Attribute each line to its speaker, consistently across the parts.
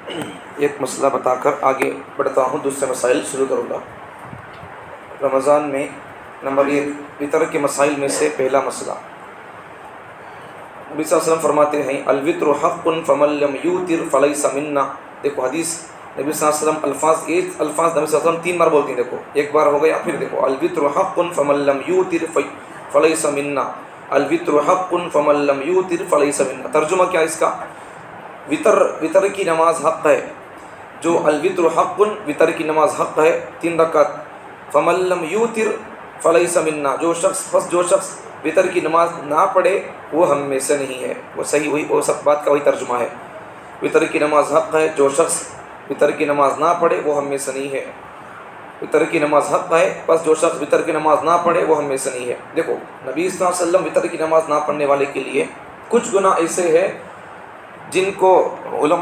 Speaker 1: ایک مسئلہ بتا کر آگے بڑھتا ہوں، دوسرے مسائل شروع کروں گا۔ رمضان میں نمبر 1 وطر کے مسائل میں سے پہلا مسئلہ، نبی صلی اللہ علیہ وسلم فرماتے ہیں الوطر حق فمن لم یوتر فلیس منا۔ دیکھو حدیث نبی صلی اللہ علیہ وسلم الفاظ نبی صلی اللہ علیہ وسلم 3 بار بولتے ہیں، دیکھو ایک بار ہو گیا، پھر دیکھو الوطر حق فمن لم یوتر فلیس منا، الوطر حق فمن لم یوتر فلیس منا۔ ترجمہ کیا ہے اس کا؟ وطر کی نماز حق ہے، جو الوطر حق وطر کی نماز حق ہے 3 رکعت، فمن لم یوتر فلیس منا، جو شخص وطر کی نماز نہ پڑھے وہ ہم میں سے نہیں ہے۔ وہ صحیح ہوئی، وہ سب بات کا وہی ترجمہ ہے، وطر کی نماز حق ہے، جو شخص وطر کی نماز نہ پڑھے وہ ہم میں سے نہیں ہے۔ وطر کی نماز حق ہے، بس جو شخص وطر کی نماز نہ پڑھے وہ ہم میں سے نہیں ہے۔ دیکھو نبی صلی اللہ علیہ وسلم وطر کی نماز نہ پڑھنے والے کے لیے کچھ گناہ ایسے ہیں جن کو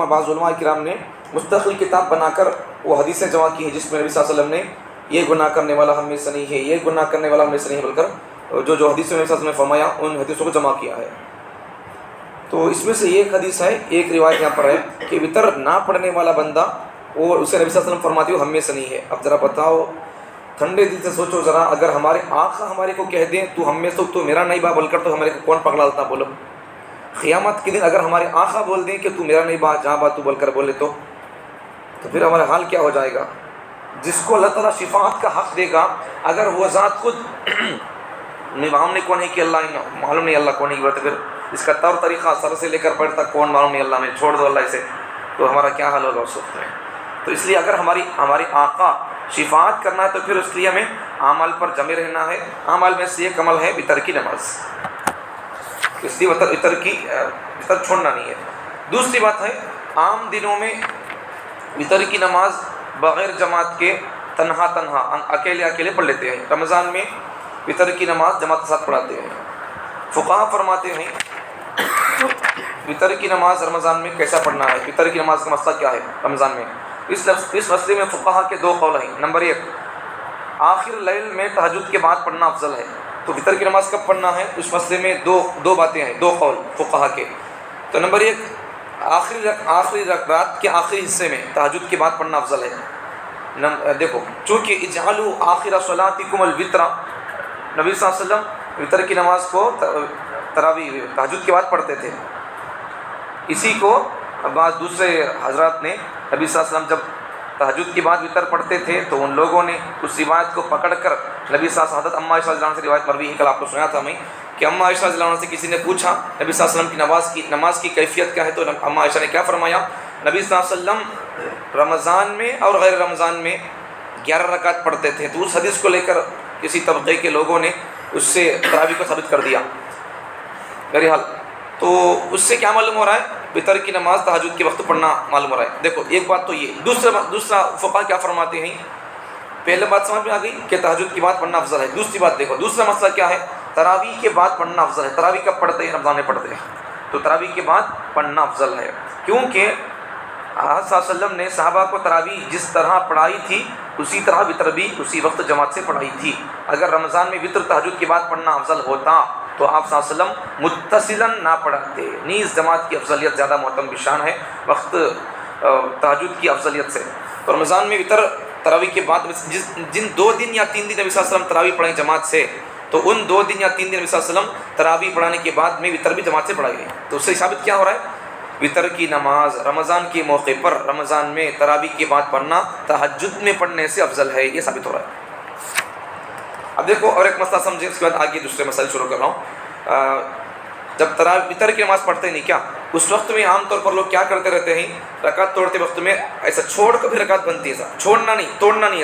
Speaker 1: بعض علماء کرام نے مستقل کتاب بنا کر وہ حدیثیں جمع کی ہیں، جس میں نبی صلی اللہ علیہ وسلم نے یہ گناہ کرنے والا ہم میں سے نہیں ہے، یہ گناہ کرنے والا ہم میں سے نہیں، بول کر جو حدیثوں میں نبی صلی اللہ علیہ وسلم نے فرمایا ان حدیثوں کو جمع کیا ہے۔ تو اس میں سے ایک حدیث ہے، ایک روایت یہاں پر ہے کہ وطر نہ پڑھنے والا بندہ وہ اسے نبی صلی اللہ علیہ وسلم فرماتے ہو ہم میں سے نہیں ہے۔ اب ذرا بتاؤ، ٹھنڈے دل سے سوچو ذرا، اگر ہمارے آقا ہمارے کو کہہ دیں تو ہم میں سے تو میرا نہیں با بول کر تو ہمارے کو کون پکڑا دیتا؟ بولو قیامت کے دن اگر ہمارے آقا بول دیں کہ تو میرا نہیں با جہاں با تو بول کر بولے تو پھر ہمارا حال کیا ہو جائے گا؟ جس کو اللہ تعالیٰ شفاعت کا حق دے گا، اگر وہ ذات خود ہم نے کون ہے کہ اللہ معلوم نہیں، اللہ کون ہے، پھر اس کا طور طریقہ سر سے لے کر پیر تک کون معلوم نہیں، اللہ میں چھوڑ دو اللہ اسے، تو ہمارا کیا حال ہوگا اس وقت میں؟ تو اس لیے اگر ہماری آقا شفاعت کرنا ہے تو پھر اس لیے ہمیں اعمال پر جمے رہنا ہے۔ اعمال میں سے ایک عمل ہے وطر کی نماز، اس لیے وطر چھوڑنا نہیں ہے۔ دوسری بات ہے عام دنوں میں وطر کی نماز بغیر جماعت کے تنہا اکیلے پڑھ لیتے ہیں، رمضان میں وطر کی نماز جماعت کے ساتھ پڑھاتے ہیں۔ فقہا فرماتے ہیں وطر کی نماز رمضان میں کیسا پڑھنا ہے، وطر کی نماز کا مسئلہ کیا ہے رمضان میں؟ اس مسئلے میں فقہا کے 2 قول ہیں۔ نمبر 1 آخر لیل میں تہجد کے بعد پڑھنا افضل ہے، تو وطر کی نماز کب پڑھنا ہے اس مسئلے میں دو باتیں ہیں، 2 قول فقہا کے۔ تو نمبر 1 آخری رات کے آخری حصے میں تہجد کے بعد پڑھنا افضل ہے۔ دیکھو چونکہ اجعلوا آخر صلاتکم الوطر، نبی صلی اللہ علیہ وسلم وطر کی نماز کو تراویح تہجد کے بعد پڑھتے تھے۔ اسی کو بعض دوسرے حضرات نے نبی صلی اللہ علیہ وسلم جب تہجد کے بعد وطر پڑھتے تھے تو ان لوگوں نے اس روایت کو پکڑ کر نبی صلی اللہ علیہ وسلم حضرت اماں عائشہ رضی اللہ عنہا سے روایت مروی ہے، کل آپ کو سنایا تھا میں کہ اماں عائشہ رضی اللہ عنہا سے کسی نے پوچھا نبی صلی اللہ علیہ وسلم کی نماز کی کیفیت کیا ہے، تو اماں عائشہ نے کیا فرمایا؟ نبی صلی اللہ علیہ وسلم رمضان میں اور غیر رمضان میں 11 رکعت پڑھتے تھے۔ تو اس حدیث کو لے کر کسی طبقے کے لوگوں نے اس سے تراویح کو ثابت کر دیا۔ بہرحال تو اس سے کیا معلوم ہو رہا ہے؟ وطر کی نماز تہجد کے وقت پڑھنا معلوم ہو رہا ہے۔ دیکھو ایک بات تو یہ، دوسرا فقہا کیا فرماتے ہیں؟ پہلے بات سمجھ میں آ گئی کہ تہجد کی بات پڑھنا افضل ہے۔ دوسری بات دیکھو، دوسرا مسئلہ کیا ہے؟ تراویح کے بعد پڑھنا افضل ہے۔ تراویح کب پڑھتے ہیں؟ رمضان میں پڑھتے ہیں، تو تراویح کے بعد پڑھنا افضل ہے، کیونکہ آپ صلی اللہ علیہ وسلم نے صحابہ کو تراویح جس طرح پڑھائی تھی اسی طرح وطر بھی اسی وقت جماعت سے پڑھائی تھی۔ اگر رمضان میں وطر تہجد کے بعد پڑھنا افضل ہوتا تو آپ صلی اللہ علیہ وسلم متصلاً نہ پڑھاتے، نیز جماعت کی افضلیت زیادہ معتم بشان ہے وقت تہجد کی افضلیت سے۔ تو رمضان میں وطر تراویح کے بعد جن 2 دن یا 3 دن نبی صلی اللہ علیہ وسلم تراویح پڑھیں جماعت سے، تو ان 2 دن یا 3 دن نبی صلی اللہ علیہ وسلم تراویح پڑھانے کے بعد میں وطر بھی جماعت سے پڑھائی گئی۔ تو اس سے ثابت کیا ہو رہا ہے؟ وطر کی نماز رمضان کے موقع پر رمضان میں تراویح کے بعد پڑھنا تہجد میں پڑھنے سے افضل ہے، یہ ثابت ہو رہا ہے۔ اب دیکھو اور ایک مسئلہ سمجھیں، اس کے بعد آگے دوسرے مسائل شروع کر رہا ہوں۔ جب وطر کی نماز پڑھتے نہیں کیا، اس وقت میں عام طور پر لوگ کیا کرتے رہتے ہیں؟ رکعت توڑتے وقت میں ایسا چھوڑ کر بھی رکعت بنتی ہے، ایسا چھوڑنا نہیں، توڑنا نہیں،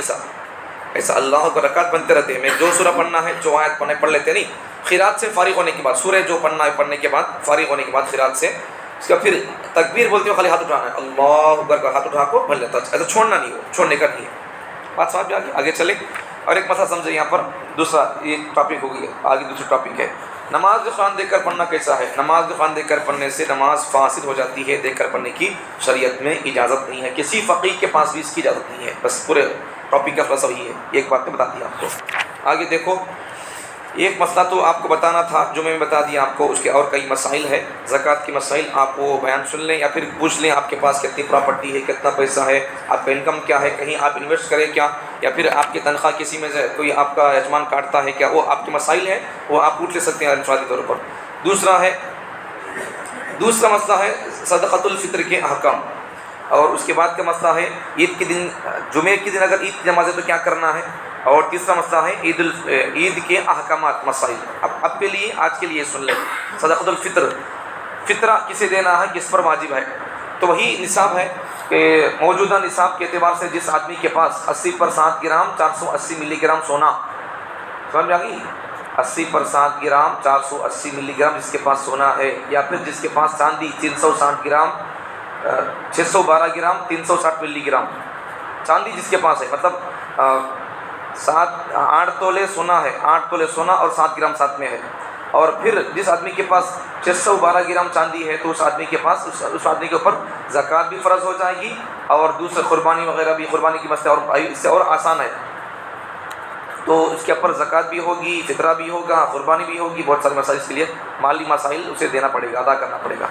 Speaker 1: ایسا اللہ کو رکعت بنتے رہتے ہیں۔ میں جو سورہ پڑھنا ہے، جو آیت پڑھ لیتے نہیں، قرات سے فارغ ہونے کے بعد، سورہ جو پڑھنا ہے پڑھنے کے بعد فارغ ہونے کے بعد قرات سے، اس کا پھر تکبیر بولتے ہوئے خالی ہاتھ اٹھانا ہے، اللہ اکبر کا ہاتھ اٹھا کو پڑھ لیتا، ایسا چھوڑنا نہیں، ہو چھوڑنے کا نہیں ہے۔ بات سمجھ میں آگے چلے اور ایک مسئلہ سمجھے یہاں پر، دوسرا یہ ٹاپک ہو گیا، آگے دوسری ٹاپک ہے نماز میں قرآن دیکھ کر پڑھنا کیسا ہے؟ نماز میں قرآن دیکھ کر پڑھنے سے نماز فاسد ہو جاتی ہے، دیکھ کر پڑھنے کی شریعت میں اجازت نہیں ہے، کسی فقیہ کے پاس بھی اس کی اجازت نہیں ہے۔ بس پورے ٹاپک کا خلاصہ وہی ہے، ایک بات میں بتا دیا آپ کو۔ آگے دیکھو ایک مسئلہ تو آپ کو بتانا تھا جو میں بتا دیا آپ کو، اس کے اور کئی مسائل ہے زکوٰۃ کی مسائل، آپ وہ بیان سن لیں یا پھر پوچھ لیں آپ کے پاس کتنی پراپرٹی ہے، کتنا پیسہ ہے، آپ کا انکم کیا ہے، کہیں آپ انویسٹ کریں کیا، یا پھر آپ کی تنخواہ کسی میں سے کوئی آپ کا یجمان کاٹتا ہے کیا، وہ آپ کے مسائل ہیں، وہ آپ پوچھ لے سکتے ہیں انفرادی طور پر۔ دوسرا مسئلہ ہے صدقۃ الفطر کے احکام، اور اس کے بعد کا مسئلہ ہے عید کے دن، جمعے کے دن اگر عید کی نماز ہے تو کیا کرنا ہے، اور تیسرا مسئلہ ہے عید کے احکامات مسائل۔ اب کے لیے آج کے لیے سن لیں صدقۃ الفطر، فطرہ کسے دینا ہے، کس پر واجب ہے، تو وہی نصاب ہے کہ موجودہ نصاب کے اعتبار سے جس آدمی کے پاس 80 پر 7 گرام 480 ملی گرام سونا، سمجھ میں آ گئی، 80 پر 7 گرام 480 ملی گرام جس کے پاس سونا ہے، یا پھر جس کے پاس چاندی 360 گرام 612 گرام 360 ملی گرام چاندی جس کے پاس ہے، مطلب 8 تولے سونا ہے، 8 تولے سونا اور 7 گرام ساتھ میں ہے، اور پھر جس آدمی کے پاس 612 گرام چاندی ہے تو اس آدمی کے پاس اس آدمی کے اوپر زکوٰۃ بھی فرض ہو جائے گی، اور دوسرے قربانی وغیرہ بھی، قربانی کی مسئلہ اور اس سے اور آسان ہے، تو اس کے اوپر زکوٰۃ بھی ہوگی، فطرہ بھی ہوگا، قربانی بھی ہوگی، بہت سارے مسائل، اس کے لیے مالی مسائل اسے دینا پڑے گا، ادا کرنا پڑے گا۔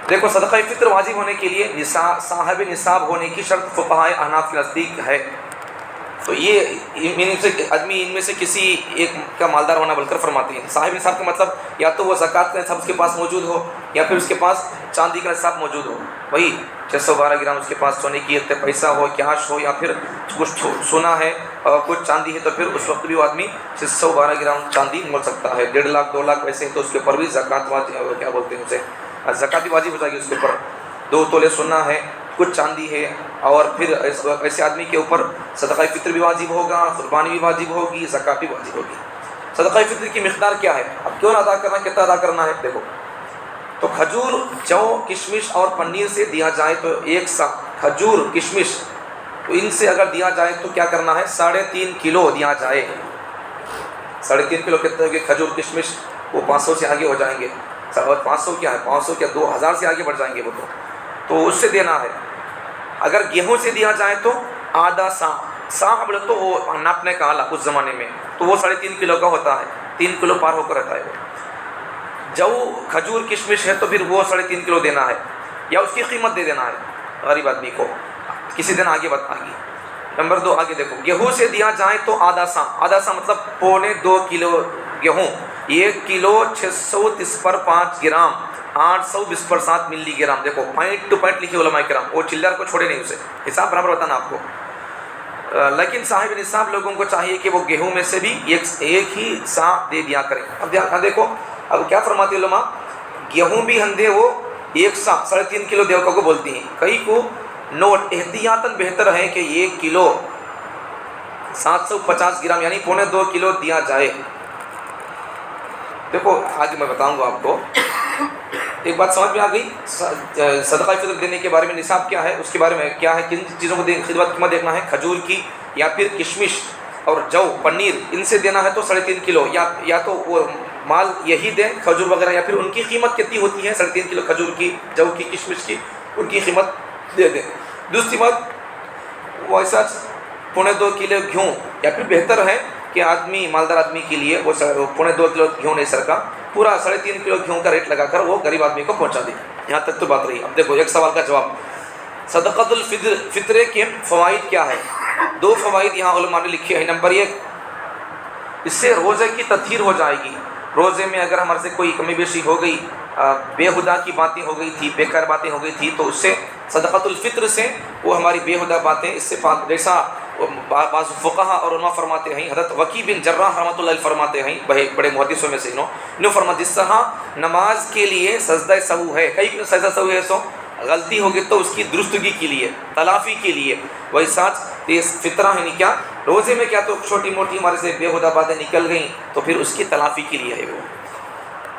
Speaker 1: دیکھو صدقہ فطر واجب ہونے کے لیے صاحب نصاب ہونے کی شرط فقہاء احناف کے نزدیک ہے، تو یہ آدمی ان میں سے کسی ایک کا مالدار ہونا بول کر فرماتے ہیں۔ صاحب نصاب کا مطلب یا تو وہ زکوٰۃ کا نصاب اس کے پاس موجود ہو، یا پھر اس کے پاس چاندی کا نصاب موجود ہو، وہی 612 گرام اس کے پاس سونے کی پیسہ ہو، کیش ہو، یا پھر کچھ سونا ہے اور کچھ چاندی ہے، تو پھر اس وقت بھی وہ آدمی 612 گرام چاندی مول سکتا ہے۔ 1.5 لاکھ 2 لاکھ پیسے ہیں تو اس کے اوپر بھی زکوٰۃ واجب، کیا بولتے ہیں اسے، زکوٰۃ بھی واجب ہو جائے گی اس کے اوپر۔ 2 تولے سونا ہے، کچھ چاندی ہے، اور پھر ایسے آدمی کے اوپر صدقہ فطر بھی واجب ہوگا، قربانی بھی واجب ہوگی، زکوٰۃ بھی واجب ہوگی۔ صدقہ فطر کی مقدار کیا ہے، اب کیوں ادا کرنا، کتنا ادا کرنا ہے، دیکھو تو کھجور، جو، کشمش اور پنیر سے دیا جائے تو ایک سا کھجور، کشمش، تو ان سے اگر دیا جائے تو کیا کرنا ہے، 3.5 کلو دیا جائے۔ 3.5 کلو کتنے ہوگے، کھجور کشمش، وہ 500 سے آگے ہو جائیں گے، اور 500 کیا ہے، 500 کیا 2000 سے آگے بڑھ جائیں گے وہ تو اس سے دینا ہے۔ اگر گیہوں سے دیا جائے تو آدھا سا بولے تو وہ ناپنے کا آلہ اس زمانے میں، تو وہ 3.5 کلو کا ہوتا ہے، 3 کلو پار ہو کر رہتا ہے وہ۔ جو کھجور کشمش ہے تو پھر وہ 3.5 کلو دینا ہے، یا اس کی قیمت دے دینا ہے غریب آدمی کو، کسی دن آگے بتا گی۔ نمبر 2 آگے دیکھو، گیہوں سے دیا جائے تو آدھا سا مطلب 2.25 کلو گیہوں، 1 کلو 630 پر 5 گرام 820 پر 7 ملی گرام، دیکھو پوائنٹ ٹو پوائنٹ لکھے علماء کرام، وہ چلر کو چھوڑے نہیں، اسے حساب برابر بتانا آپ کو۔ لیکن صاحب نصاب لوگوں کو چاہیے کہ وہ گیہوں میں سے بھی ایک ہی سا دے دیا کریں۔ اب دیکھو اب کیا فرماتے علماء، گیہوں بھی ہندے وہ 1 سا 3.5 کلو دیوکا کو بولتی ہیں، کئی کو نوٹ احتیاطاً بہتر ہے کہ 1 کلو 750 گرام یعنی 2.25 کلو دیا جائے۔ دیکھو آج میں بتاؤں گا آپ کو، ایک بات سمجھ میں آ گئی، صدقہ فطر دینے کے بارے میں نصاب کیا ہے، اس کے بارے میں کیا ہے، کن چیزوں کو خدمت دیکھنا ہے، کھجور کی یا پھر کشمش اور جو، پنیر، ان سے دینا ہے تو 3.5 کلو، یا تو وہ مال یہی دیں کھجور وغیرہ، یا پھر ان کی قیمت کتنی ہوتی ہے، 3.5 کلو کھجور کی، جو کی، کشمش کی، ان کی قیمت دے دیں۔ دوسری بات، وہ ایسا 2.25 کلو گیہوں، یا پھر بہتر ہے کہ آدمی، مالدار آدمی کے لیے وہ 2.25 کلو گیہوں نہیں، سر کا پورا 3.5 کلو گیہوں کا ریٹ لگا کر وہ غریب آدمی کو پہنچا دے۔ یہاں تک تو بات رہی۔ اب دیکھو ایک سوال کا جواب، صدقۃ الفطر کے فوائد کیا ہے؟ 2 فوائد یہاں علماء نے لکھے ہیں۔ نمبر 1، اس سے روزے کی تطہیر ہو جائے گی۔ روزے میں اگر ہمارے سے کوئی کمی بیشی ہو گئی، بےہودہ کی باتیں ہو گئی تھی، بیکار باتیں ہو گئی تھی، تو اس سے صدقۃ الفطر سے وہ ہماری بےہودہ باتیں اس سے پاک، جیسا بعض فقہاء اور علماء فرماتے ہیں، حضرت وکی بن جراح رحمۃ اللہ علیہ فرماتے ہیں، بڑے محدثوں میں سے انہوں فرماتے، جس طرح نماز کے لیے سجدہ سہو ہے، کئی سجدہ سہو ہے، سو غلطی ہوگی تو اس کی درستگی کے لیے، تلافی کے لیے، وہی ساتھ فطرہ ہے نہیں کیا، روزے میں کیا تو چھوٹی موٹی ہمارے سے بےہودہ باتیں نکل گئیں تو پھر اس کی تلافی کے لیے ہے وہ۔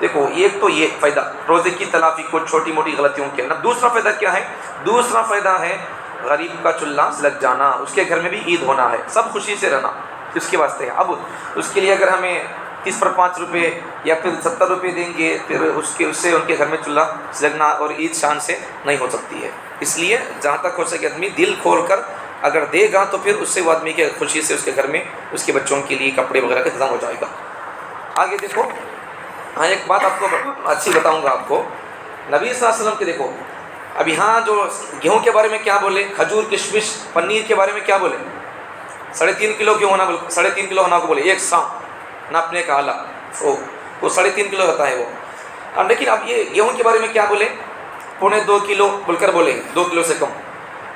Speaker 1: دیکھو ایک تو یہ فائدہ روزے کی تلافی کو چھوٹی موٹی غلطیوں کے نا۔ دوسرا فائدہ کیا ہے؟ دوسرا فائدہ ہے غریب کا چولہا لگ جانا، اس کے گھر میں بھی عید ہونا ہے، سب خوشی سے رہنا اس کے واسطے ہے۔ اب اس کے لیے اگر ہمیں 30 پر 5 روپے یا پھر 70 روپے دیں گے، پھر اس سے ان کے گھر میں چولہا لگنا اور عید شان سے نہیں ہو سکتی ہے۔ اس لیے جہاں تک ہو سکے آدمی دل کھول کر اگر دے گا تو پھر اس سے وہ آدمی کے خوشی سے اس کے گھر میں اس کے بچوں کے لیے کپڑے وغیرہ کا انتظام ہو جائے گا۔ آگے دیکھو، ہاں ایک بات آپ کو اچھی بتاؤں گا آپ کو، نبی صلی اللہ علیہ وسلم کے دیکھو اب یہاں جو گیہوں کے بارے میں کیا بولے، کھجور کشمش پنیر کے بارے میں کیا بولے، 3.5 کلو گیہوں ہونا، 3.5 کلو ہونا کو بولے، ایک سا ناپنے کا آلہ، وہ 3.5 کلو ہوتا ہے وہ۔ اب لیکن اب یہ گیہوں کے بارے میں کیا بولے، 2.25 کلو بول کر بولے، 2 کلو سے کم۔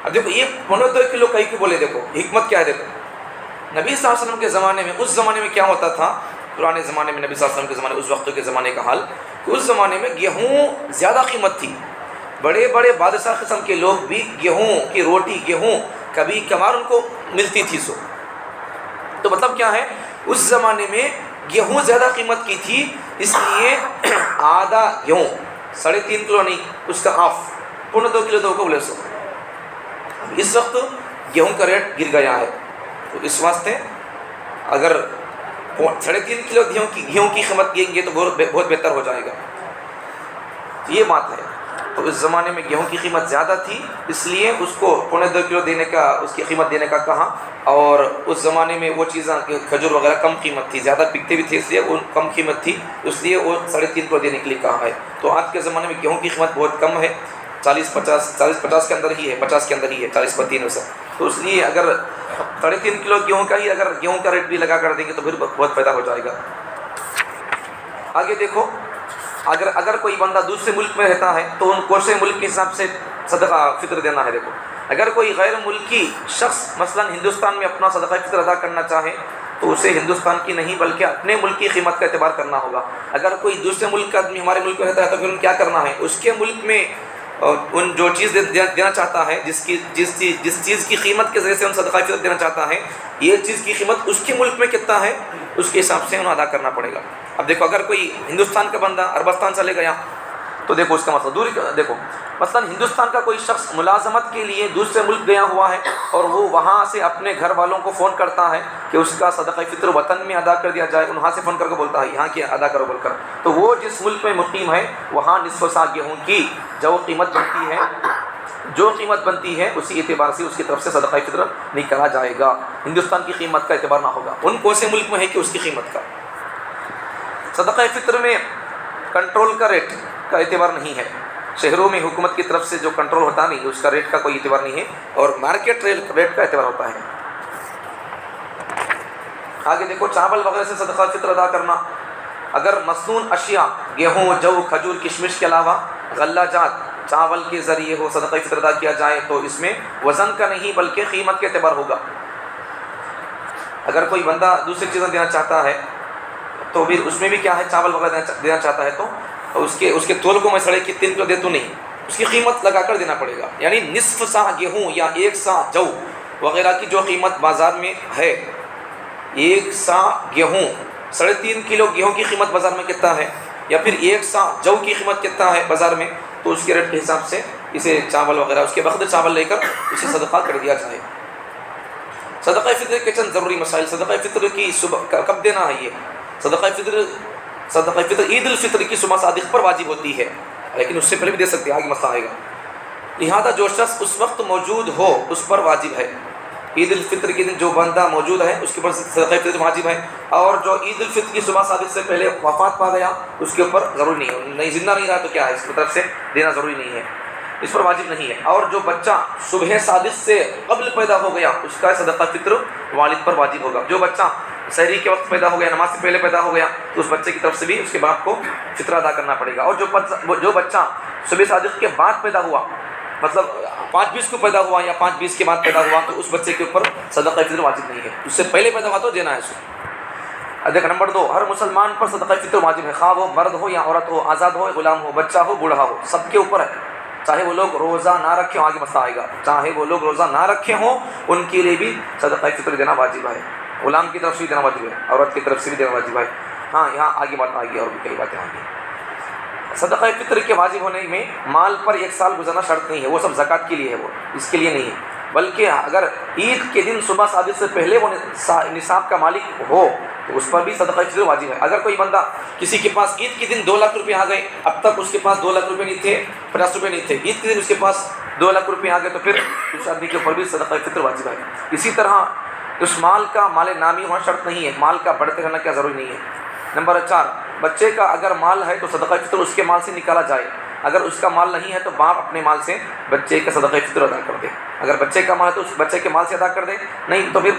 Speaker 1: اب دیکھو یہ 2.25 کلو کہیں کیوں بولے، دیکھو حکمت کیا ہے۔ دیکھو نبی صلی اللہ علیہ وسلم کے زمانے میں، اس زمانے میں کیا ہوتا تھا، پرانے زمانے میں نبی صلی اللہ علیہ وسلم کے زمانے، اس وقت کے زمانے کا حال کہ اس زمانے میں گیہوں زیادہ قیمت تھی، بڑے بڑے بادشاہ قسم کے لوگ بھی گیہوں کی روٹی، گیہوں کبھی کبھار ان کو ملتی تھی۔ تو مطلب کیا ہے، اس زمانے میں گیہوں زیادہ قیمت کی تھی، اس لیے آدھا گیہوں 3.5 کلو نہیں، اس کا ہاف 2.25 کلو تو بولے سو۔ اس وقت گیہوں کا ریٹ گر گیا ہے، تو اس واسطے اگر 3.5 کلو گیہوں کی قیمت دیں گے تو بہت بہتر ہو جائے گا۔ یہ بات ہے، تو اس زمانے میں گیہوں کی قیمت زیادہ تھی، اس لیے اس کو 2.25 کلو دینے کا، اس کی قیمت دینے کا کہا۔ اور اس زمانے میں وہ چیزیں کھجور وغیرہ کم قیمت تھی، زیادہ بکتے بھی تھے، اس لیے وہ کم قیمت تھی، اس لیے وہ 3.5 کلو دینے کے لیے کہا ہے۔ تو آج کے زمانے میں گیہوں کی قیمت بہت کم ہے، 40-50 کے اندر ہی ہے، 50 کے اندر ہی ہے، 40 پر 3 سے۔ تو اس لیے اگر 3.5 کلو گیہوں کا ہی اگر گیہوں کا ریٹ بھی لگا کر دیں گے تو پھر بہت فائدہ ہو جائے گا۔ آگے دیکھو، اگر کوئی بندہ دوسرے ملک میں رہتا ہے تو ان کوسے ملک کے حساب سے صدقہ فطر دینا ہے۔ دیکھو اگر کوئی غیر ملکی شخص مثلا ہندوستان میں اپنا صدقہ فطر ادا کرنا چاہے تو اسے ہندوستان کی نہیں بلکہ اپنے ملک کی قیمت کا اعتبار کرنا ہوگا۔ اگر کوئی دوسرے ملک کا آدمی ہمارے ملک میں رہتا ہے تو پھر کیا کرنا ہے، اس کے ملک میں ان جو چیز دینا چاہتا ہے، جس چیز کی قیمت کے ذریعے سے ان صدقہ فطر دینا چاہتا ہے، یہ چیز کی قیمت اس کے ملک میں کتنا ہے اس کے حساب سے انہیں ادا کرنا پڑے گا۔ اب دیکھو اگر کوئی ہندوستان کا بندہ عربستان چلے گیا تو دیکھو اس کا مسئلہ دوری کا، دیکھو مثلا ہندوستان کا کوئی شخص ملازمت کے لیے دوسرے ملک گیا ہوا ہے اور وہ وہاں سے اپنے گھر والوں کو فون کرتا ہے کہ اس کا صدقہ فطر وطن میں ادا کر دیا جائے، وہاں سے فون کر کے بولتا ہے یہاں کی ادا کرو بول کر، تو وہ جس ملک میں مقیم ہے وہاں نصف سا گیہوں کی جو قیمت بنتی ہے اسی اعتبار سے اس کی طرف سے صدقہ فطر نکالا جائے گا، ہندوستان کی قیمت کا اعتبار نہ ہوگا، ان کون سے ملک میں ہے کہ اس کی قیمت کا۔ صدقہ فطر میں کنٹرول کا ریٹ کا اعتبار نہیں ہے، شہروں میں حکومت کی طرف سے جو کنٹرول ہوتا نہیں اس کا ریٹ کا کوئی اعتبار نہیں ہے، اور مارکیٹ ریٹ کا اعتبار ہوتا ہے۔ آگے دیکھو چاول وغیرہ سے صدقہ فطر ادا کرنا، اگر مصنوع اشیاء گیہوں، جو، کھجور، کشمش کے علاوہ غلہ جات چاول کے ذریعے ہو صدقہ فطر ادا کیا جائے تو اس میں وزن کا نہیں بلکہ قیمت کے اعتبار ہوگا۔ اگر کوئی بندہ دوسری چیزیں دینا چاہتا ہے تو پھر اس میں بھی کیا ہے، چاول وغیرہ دینا چاہتا ہے تو اس کے تول کو میں 3.5 کلو دے تو نہیں، اس کی قیمت لگا کر دینا پڑے گا، یعنی نصف سا گیہوں یا 1 سا جو وغیرہ کی جو قیمت بازار میں ہے، 1 سا گیہوں 3.5 کلو گیہوں کی قیمت بازار میں کتنا ہے، یا پھر 1 سا جو کی قیمت کتنا ہے بازار میں، تو اس کے ریٹ کے حساب سے اسے چاول وغیرہ اس کے بخت چاول لے کر اسے صدقہ کر دیا جائے۔ صدقہ فطر کے چند ضروری مسائل، صدقہ فطر کی صبح کب دینا ہے، یہ صدقہ فطر عید الفطر کی صبح صادق پر واجب ہوتی ہے، لیکن اس سے پہلے بھی دے سکتے ہیں، آگے مسئلہ آئے گا۔ لہذا جو شخص اس وقت موجود ہو اس پر واجب ہے، عید الفطر کے دن جو بندہ موجود ہے اس کے اوپر صدقہ فطر واجب ہے، اور جو عید الفطر کی صبح صادق سے پہلے وفات پا گیا اس کے اوپر ضروری نہیں ہے، نہیں زندہ نہیں رہا تو کیا ہے، اس کی طرف سے دینا ضروری نہیں ہے، اس پر واجب نہیں ہے۔ اور جو بچہ صبح صادق سے قبل پیدا ہو گیا اس کا صدقہ فطر والد پر واجب ہوگا، جو بچہ سحری کے وقت پیدا ہو گیا، نماز سے پہلے پیدا ہو گیا تو اس بچے کی طرف سے بھی اس کے باپ کو فطر ادا کرنا پڑے گا۔ اور جو بچہ صبح صادق کے بعد پیدا ہوا، مطلب 5:20 کو پیدا ہوا یا 5:20 کے بعد پیدا ہوا، تو اس بچے کے اوپر صدقہ فطر واجب نہیں ہے، اس سے پہلے پیدا ہوا تو دینا ہے اس کو۔ دیکھ نمبر 2، ہر مسلمان پر صدقہ فطر واجب ہے، خواہ وہ مرد ہو یا عورت ہو، آزاد ہو، غلام ہو، بچہ ہو، بوڑھا ہو، سب کے اوپر ہے، چاہے وہ لوگ روزہ نہ رکھے ہوں، آگے مسئلہ آئے گا، چاہے وہ لوگ روزہ نہ رکھے ہوں ان کے لیے بھی صدقہ فطر دینا واجب ہے، غلام کی طرف سے بھی دینا واجب ہے، عورت کی طرف سے بھی دینا واجب ہے۔ ہاں یہاں آگے بات آئے گی اور بھی کئی باتیں آئیں گی۔ صدقہ فطر کے واجب ہونے میں مال پر 1 سال گزرنا شرط نہیں ہے، وہ سب زکوٰۃ کے لیے ہے، وہ اس کے لیے نہیں ہے، بلکہ اگر عید کے دن صبح صادق سے پہلے وہ نصاب کا مالک ہو تو اس پر بھی صدقہ فطر واجب ہے۔ اگر کوئی بندہ کسی کے پاس عید کے دن 2 لاکھ روپے آ گئے، اب تک اس کے پاس 2 لاکھ روپے نہیں تھے، 50 روپے نہیں تھے، عید کے دن اس کے پاس 2 لاکھ روپے آ گئے، تو پھر اس آدمی کے اوپر بھی صدقہ فطر واجب ہے۔ اسی طرح اس مال کا مال نامی ہونا شرط نہیں ہے، مال کا بڑھتے رہنا کیا ضروری نہیں ہے۔ نمبر 4، بچے کا اگر مال ہے تو صدقہ فطر اس کے مال سے نکالا جائے، اگر اس کا مال نہیں ہے تو باپ اپنے مال سے بچے کا صدقہ فطر ادا کر دے۔ اگر بچے کا مال ہے تو اس بچے کے مال سے ادا کر دے، نہیں تو پھر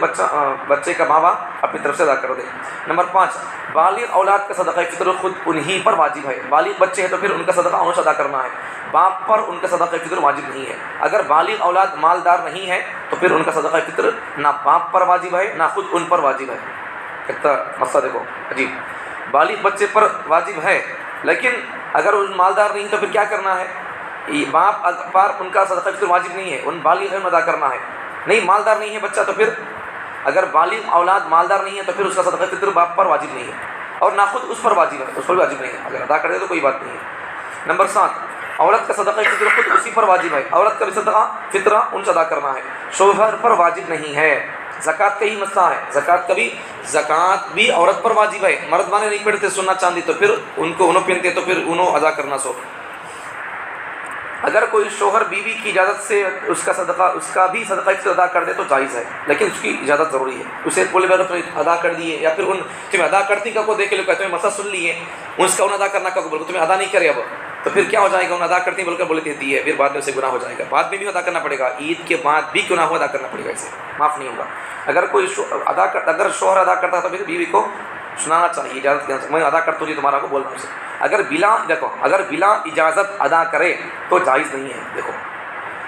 Speaker 1: بچے کا ماں باپ اپنی طرف سے ادا کر دے۔ نمبر 5، بالغ اولاد کا صدقہ فطر خود انہی پر واجب ہے۔ بالغ بچے ہیں تو پھر ان کا صدقہ انہیں ادا کرنا ہے، باپ پر ان کا صدقہ فطر واجب نہیں ہے۔ اگر بالغ اولاد مالدار نہیں ہے تو پھر ان کا صدقہ فطر نہ باپ پر واجب ہے نہ خود ان پر واجب ہے۔ کتنا مسئلہ دیکھو عجیب، بالغ بچے پر واجب ہے لیکن اگر ان مالدار نہیں تو پھر کیا کرنا ہے؟ باپ پر ان کا صدقہ فطر واجب نہیں ہے، ان بالغ ہیں ادا کرنا ہے۔ نہیں مالدار نہیں ہے بچہ تو پھر اگر بالغ اولاد مالدار نہیں ہے تو پھر اس کا صدقہ فطر باپ پر واجب نہیں ہے اور نہ خود اس پر واجب ہے، اس پر بھی واجب نہیں ہے، اگر ادا کر دے تو کوئی بات نہیں ہے۔ نمبر 7، عورت کا صدقہ فطر خود اسی پر واجب ہے، عورت کا بھی صدقہ فطرہ ان سے ادا کرنا ہے، شوہر پر واجب نہیں ہے۔ زکوٰۃ کا ہی مسئلہ ہے، زکوٰۃ بھی عورت پر واجب ہے، مرد بانے نہیں پڑتے سونا چاندی تو پھر ان کو انہوں پہنتے تو پھر انہوں ادا کرنا سو۔ اگر کوئی شوہر بیوی کی اجازت سے اس کا بھی صدقہ فطر ادا کر دے تو جائز ہے، لیکن اس کی اجازت ضروری ہے۔ اسے بولے بغیر تمہیں ادا کر دیے یا پھر تمہیں ادا کرتی کا کو دیکھ لو کہ تمہیں مسئلہ سن لیے، اس کا ادا کرنا کا کو بول تمہیں ادا نہیں کرے اب تو پھر کیا ہو جائے گا؟ ادا کرتی بول کر بولے دیتی ہے، پھر بعد میں اسے گناہ ہو جائے گا، بعد میں بھی ادا کرنا پڑے گا، عید کے بعد بھی گناہ ہو ادا کرنا پڑے گا، اسے معاف نہیں ہوگا۔ اگر کوئی اگر شوہر ادا کرتا ہے تو پھر بیوی کو سنانا چاہیے، اجازت دینا چاہیے، میں ادا کرتا ہوں تمہارا کو بول رہا ہوں اسے۔ اگر بلا اجازت ادا کرے تو جائز نہیں ہے۔ دیکھو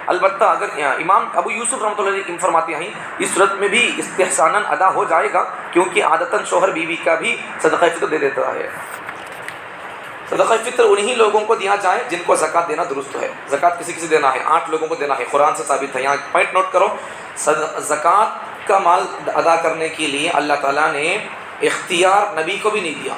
Speaker 1: البتہ اگر امام ابو یوسف رحمۃ اللہ علیہ فرماتے ہیں اس صورت میں بھی استحساناً ادا ہو جائے گا، کیونکہ عادتاً شوہر بیوی کا بھی صدقہ فطر دے دیتا ہے۔ صدقہ فطر انہی لوگوں کو دیا جائے جن کو زکوٰۃ دینا درست ہے۔ زکوٰۃ کسی کسی دینا ہے، 8 لوگوں کو دینا ہے، قرآن سے ثابت ہے۔ یہاں پوائنٹ نوٹ کرو، زکوٰۃ کا مال ادا کرنے کے لیے اللہ تعالیٰ نے اختیار نبی کو بھی نہیں دیا۔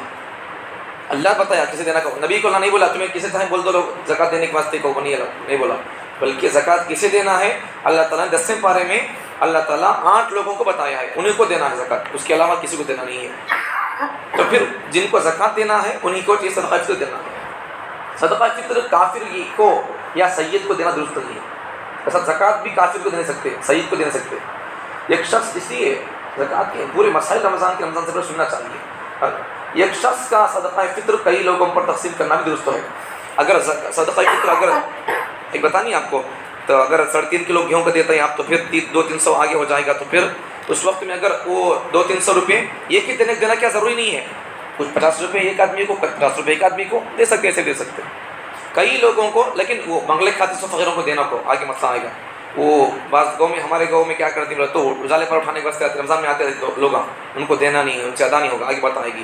Speaker 1: اللہ بتایا کسے دینا کہو، نبی کو اللہ نہیں بولا تمہیں کسے چاہیں بول دو لوگ زکوٰۃ دینے کے واسطے کو نہیں بولا، بلکہ زکوٰۃ کسے دینا ہے اللہ تعالیٰ نے 10ویں پارے میں اللہ تعالیٰ 8 لوگوں کو بتایا ہے، انہیں کو دینا ہے زکوٰۃ، اس کے علاوہ کسی کو دینا نہیں ہے۔ تو پھر جن کو زکوٰۃ دینا ہے انہیں کو یہ صدقہ فطر دینا ہے۔ صدقہ فطر کافر کو یا سید کو دینا درست نہیں ہے، ایسا زکوٰۃ بھی کافر کو دے سکتے، سید کو دے سکتے۔ ایک شخص اس لیے زکوٰۃ کے پورے مسائل رمضان سے پہلے سننا چاہیے۔ ایک شخص کا صدقہ فطر کئی لوگوں پر تقسیم کرنا بھی درست ہے۔ اگر صدقہ فطر ایک بتانی آپ کو، تو اگر 3.5 کلو گیہوں کا دیتا ہے آپ تو پھر 200-300 آگے ہو جائے گا، تو پھر اس وقت میں اگر وہ 200-300 روپے ایک ہی دینا کیا ضروری نہیں ہے، کچھ 50 روپے ایک آدمی کو، 50 روپے ایک آدمی کو دے سکتے، ایسے دے سکتے کئی لوگوں کو، لیکن وہ بنگلے کھاتے سو فقیروں کو دینا کو آگے مسئلہ آئے گا۔ وہ بعض گاؤں میں ہمارے گاؤں میں کیا کرتے ہیں تو اجالے پر اٹھانے کے واسطے رمضان میں آتے لوگ، ان کو دینا نہیں ہے، ان سے ادا نہیں ہوگا، آگے بات آئے گی۔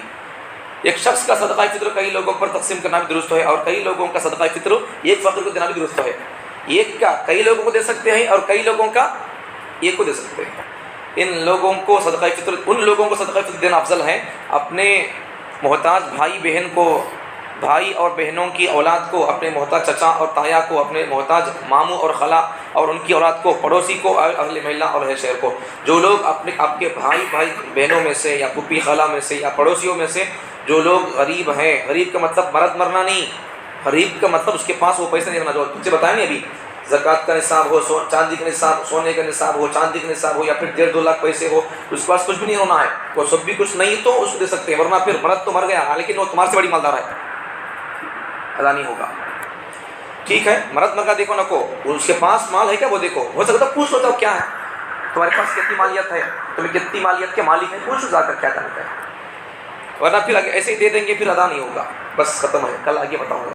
Speaker 1: ایک شخص کا صدقہ فطر کئی لوگوں پر تقسیم کرنا بھی درست ہے، اور کئی لوگوں کا صدقہ فطر ایک فقیر کو دینا بھی درست ہے۔ ایک کا کئی لوگوں کو دے سکتے ہیں اور کئی لوگوں کا ایک کو دے سکتے ہیں۔ ان لوگوں کو صدقہ فطر دینا افضل ہے، اپنے محتاج بھائی اور بہنوں کی اولاد کو، اپنے محتاج چچا اور تایا کو، اپنے محتاج ماموں اور خالہ اور ان کی اولاد کو، پڑوسی کو، اہل محلہ اور اہل شہر کو۔ جو لوگ آپ کے بھائی بہنوں میں سے یا پھوپھی خالہ میں سے یا پڑوسیوں میں سے جو لوگ غریب ہیں، غریب کا مطلب مرد مرنا نہیں، غریب کا مطلب اس کے پاس وہ پیسے نہیں ہونا، جو تجھے بتایا نہیں ابھی، زکوٰۃ کا نصاب ہو، چاندی کا نصاب، سونے کا نصاب ہو، چاندی کا نصاب ہو، یا پھر 1.5-2 لاکھ پیسے ہو، اس کے پاس کچھ بھی نہیں ہونا ہے، وہ سب بھی کچھ نہیں تو اس کو دے سکتے ہیں، ورنہ پھر مرد تو مر گیا لیکن وہ تمہارے سے بڑی مالدار ہے، ادا نہیں ہوگا۔ ٹھیک ہے، مرد مر گیا دیکھو نہ کو، اس کے پاس مال ہے کیا وہ دیکھو، ہو سکتا ہے پوچھ لو کیا ہے تمہارے پاس، کتنی مالیت ہے، تمہیں کتنی مالیت کے مالک ہیں، پوچھ جا کر کیا کرنا ہے، ورنہ پھر ایسے ہی دے دیں گے، پھر ادا نہیں ہوگا، بس ختم ہے، کل آگے بتاؤں گا۔